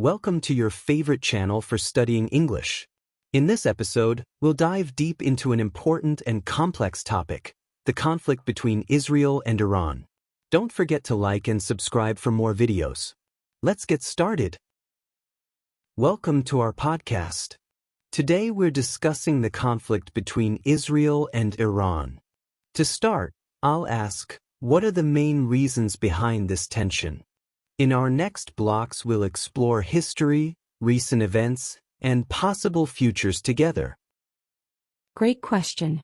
Welcome to your favorite channel for studying English. In this episode, we'll dive deep into an important and complex topic, the conflict between Israel and Iran. Don't forget to like and subscribe for more videos. Let's get started. Welcome to our podcast. Today we're discussing the conflict between Israel and Iran. To start, I'll ask, what are the main reasons behind this tension? In our next blocks, we'll explore history, recent events, and possible futures together. Great question.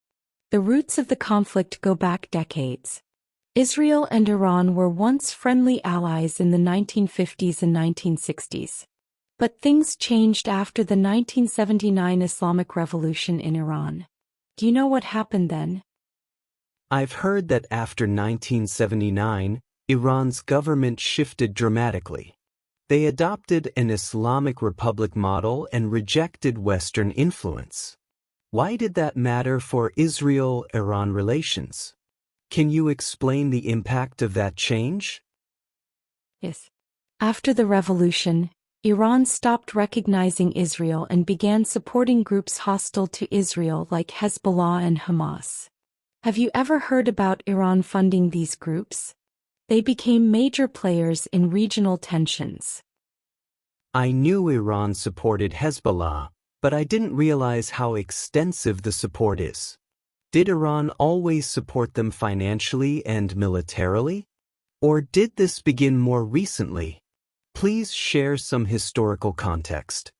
The roots of the conflict go back decades. Israel and Iran were once friendly allies in the 1950s and 1960s. But things changed after the 1979 Islamic Revolution in Iran. Do you know what happened then? I've heard that after 1979, Iran's government shifted dramatically. They adopted an Islamic Republic model and rejected Western influence. Why did that matter for Israel-Iran relations? Can you explain the impact of that change? Yes. After the revolution, Iran stopped recognizing Israel and began supporting groups hostile to Israel like Hezbollah and Hamas. Have you ever heard about Iran funding these groups? They became major players in regional tensions. I knew Iran supported Hezbollah, but I didn't realize how extensive the support is. Did Iran always support them financially and militarily? Or did this begin more recently? Please share some historical context.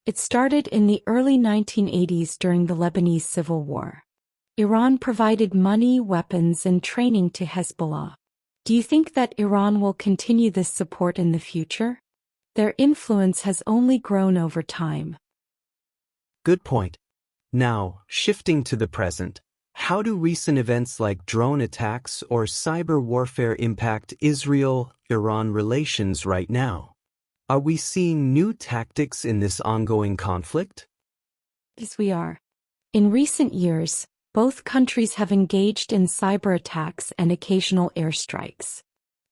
It started in the early 1980s during the Lebanese Civil War. Iran provided money, weapons, and training to Hezbollah. Do you think that Iran will continue this support in the future? Their influence has only grown over time. Good point. Now, shifting to the present, how do recent events like drone attacks or cyber warfare impact Israel-Iran relations right now? Are we seeing new tactics in this ongoing conflict? Yes, we are. In recent years, both countries have engaged in cyber attacks and occasional airstrikes.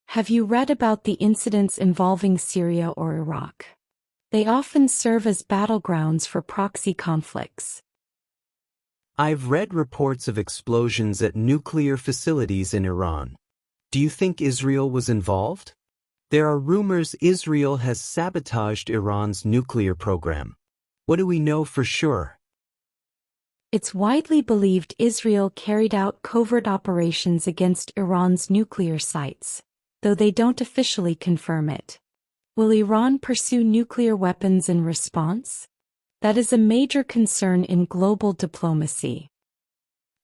Have you read about the incidents involving Syria or Iraq? They often serve as battlegrounds for proxy conflicts. I've read reports of explosions at nuclear facilities in Iran. Do you think Israel was involved? There are rumors Israel has sabotaged Iran's nuclear program. What do we know for sure? It's widely believed Israel carried out covert operations against Iran's nuclear sites, though they don't officially confirm it. Will Iran pursue nuclear weapons in response? That is a major concern in global diplomacy.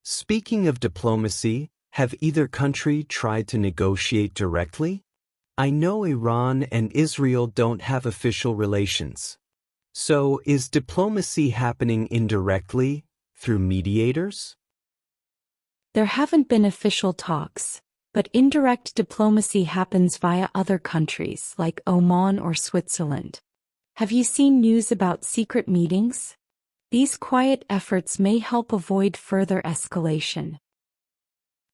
Speaking of diplomacy, have either country tried to negotiate directly? I know Iran and Israel don't have official relations. So, is diplomacy happening indirectly, through mediators? There haven't been official talks, but indirect diplomacy happens via other countries like Oman or Switzerland. Have you seen news about secret meetings? These quiet efforts may help avoid further escalation.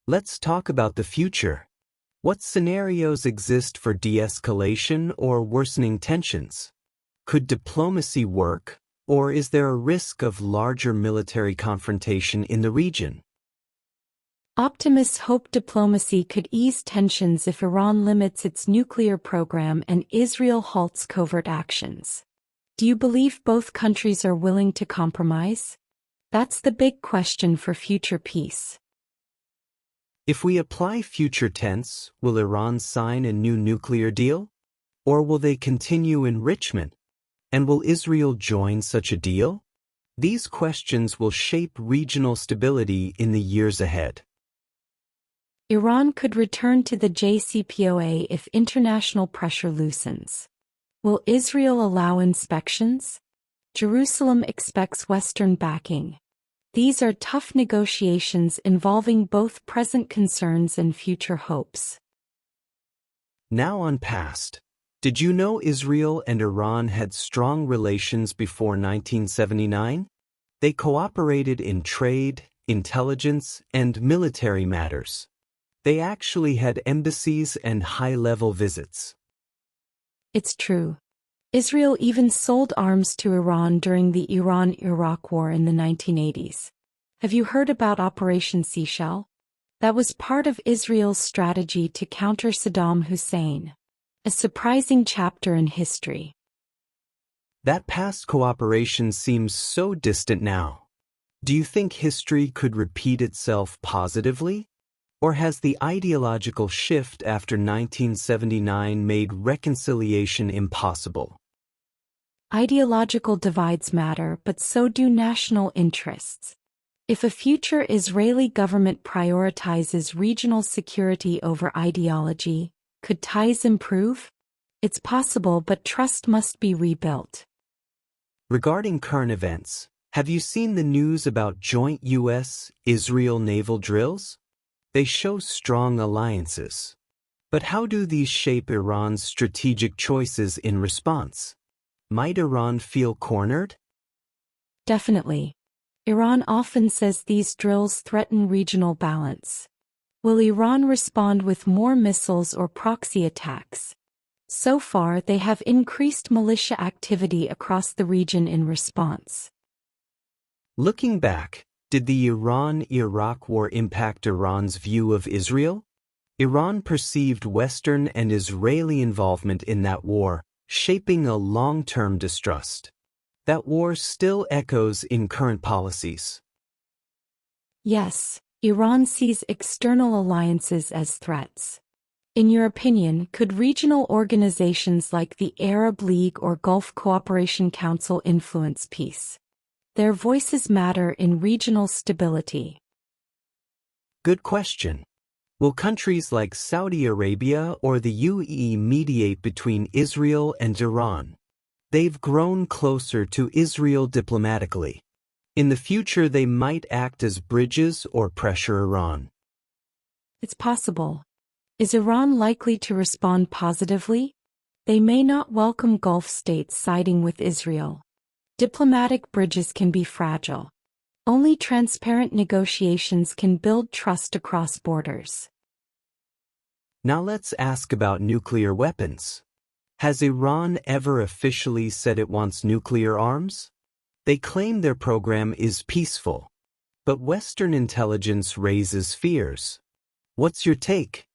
Let's talk about the future. What scenarios exist for de-escalation or worsening tensions? Could diplomacy work, or is there a risk of larger military confrontation in the region? Optimists hope diplomacy could ease tensions if Iran limits its nuclear program and Israel halts covert actions. Do you believe both countries are willing to compromise? That's the big question for future peace. If we apply future tense, will Iran sign a new nuclear deal? Or will they continue enrichment? And will Israel join such a deal? These questions will shape regional stability in the years ahead. Iran could return to the JCPOA if international pressure loosens. Will Israel allow inspections? Jerusalem expects Western backing. These are tough negotiations involving both present concerns and future hopes. Now on past. Did you know Israel and Iran had strong relations before 1979? They cooperated in trade, intelligence, and military matters. They actually had embassies and high-level visits. It's true. Israel even sold arms to Iran during the Iran-Iraq War in the 1980s. Have you heard about Operation Seashell? That was part of Israel's strategy to counter Saddam Hussein. A surprising chapter in history. That past cooperation seems so distant now. Do you think history could repeat itself positively? Or has the ideological shift after 1979 made reconciliation impossible? Ideological divides matter, but so do national interests. If a future Israeli government prioritizes regional security over ideology, could ties improve? It's possible, but trust must be rebuilt. Regarding current events, have you seen the news about joint U.S.-Israel naval drills? They show strong alliances. But how do these shape Iran's strategic choices in response? Might Iran feel cornered? Definitely. Iran often says these drills threaten regional balance. Will Iran respond with more missiles or proxy attacks? So far, they have increased militia activity across the region in response. Looking back, did the Iran-Iraq War impact Iran's view of Israel? Iran perceived Western and Israeli involvement in that war, shaping a long-term distrust. That war still echoes in current policies. Yes, Iran sees external alliances as threats. In your opinion, could regional organizations like the Arab League or Gulf Cooperation Council influence peace? Their voices matter in regional stability. Good question. Will countries like Saudi Arabia or the UAE mediate between Israel and Iran? They've grown closer to Israel diplomatically. In the future, they might act as bridges or pressure Iran. It's possible. Is Iran likely to respond positively? They may not welcome Gulf states siding with Israel. Diplomatic bridges can be fragile. Only transparent negotiations can build trust across borders. Now let's ask about nuclear weapons. Has Iran ever officially said it wants nuclear arms? They claim their program is peaceful, but Western intelligence raises fears. What's your take?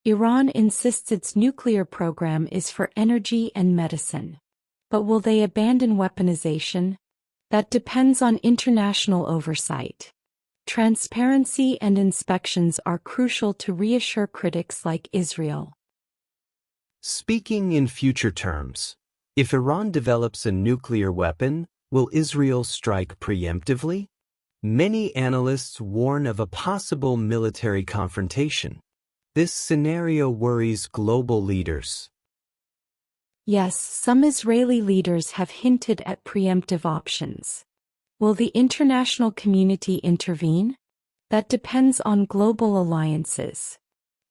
Iran insists its nuclear program is for energy and medicine. But will they abandon weaponization? That depends on international oversight. Transparency and inspections are crucial to reassure critics like Israel. Speaking in future terms, if Iran develops a nuclear weapon, will Israel strike preemptively? Many analysts warn of a possible military confrontation. This scenario worries global leaders. Yes, some Israeli leaders have hinted at preemptive options. Will the international community intervene? That depends on global alliances.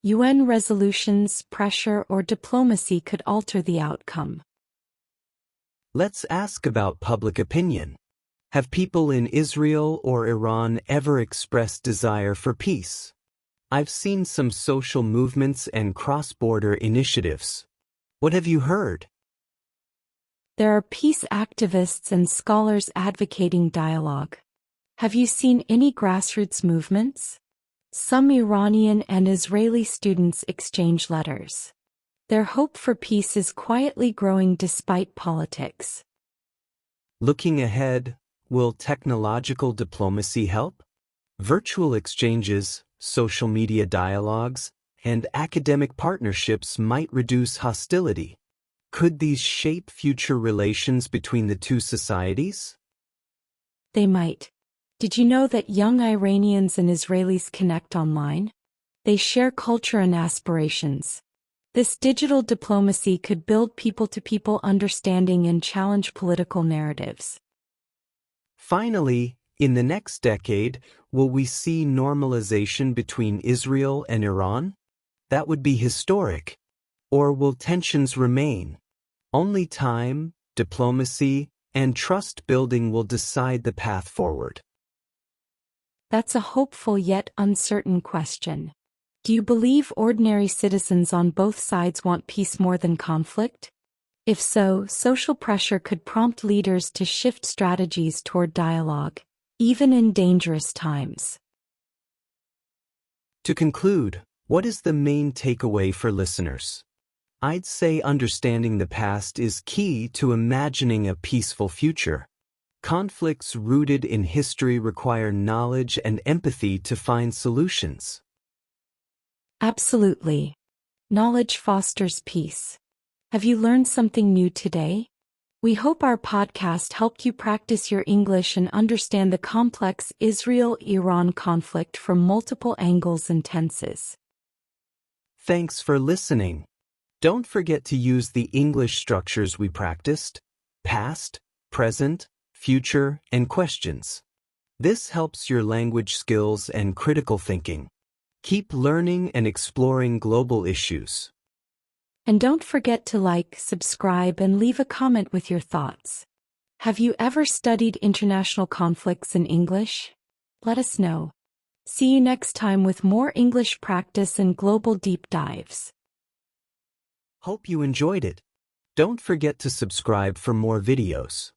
UN resolutions, pressure, or diplomacy could alter the outcome. Let's ask about public opinion. Have people in Israel or Iran ever expressed desire for peace? I've seen some social movements and cross-border initiatives. What have you heard? There are peace activists and scholars advocating dialogue. Have you seen any grassroots movements? Some Iranian and Israeli students exchange letters. Their hope for peace is quietly growing despite politics. Looking ahead, will technological diplomacy help? Virtual exchanges, social media dialogues, and academic partnerships might reduce hostility. Could these shape future relations between the two societies? They might. Did you know that young Iranians and Israelis connect online? They share culture and aspirations. This digital diplomacy could build people-to-people understanding and challenge political narratives. Finally, in the next decade, will we see normalization between Israel and Iran? That would be historic. Or will tensions remain? Only time, diplomacy, and trust building will decide the path forward. That's a hopeful yet uncertain question. Do you believe ordinary citizens on both sides want peace more than conflict? If so, social pressure could prompt leaders to shift strategies toward dialogue, even in dangerous times. To conclude, what is the main takeaway for listeners? I'd say understanding the past is key to imagining a peaceful future. Conflicts rooted in history require knowledge and empathy to find solutions. Absolutely. Knowledge fosters peace. Have you learned something new today? We hope our podcast helped you practice your English and understand the complex Israel-Iran conflict from multiple angles and tenses. Thanks for listening. Don't forget to use the English structures we practiced: past, present, future, and questions. This helps your language skills and critical thinking. Keep learning and exploring global issues. And don't forget to like, subscribe, and leave a comment with your thoughts. Have you ever studied international conflicts in English? Let us know. See you next time with more English practice and global deep dives. Hope you enjoyed it. Don't forget to subscribe for more videos.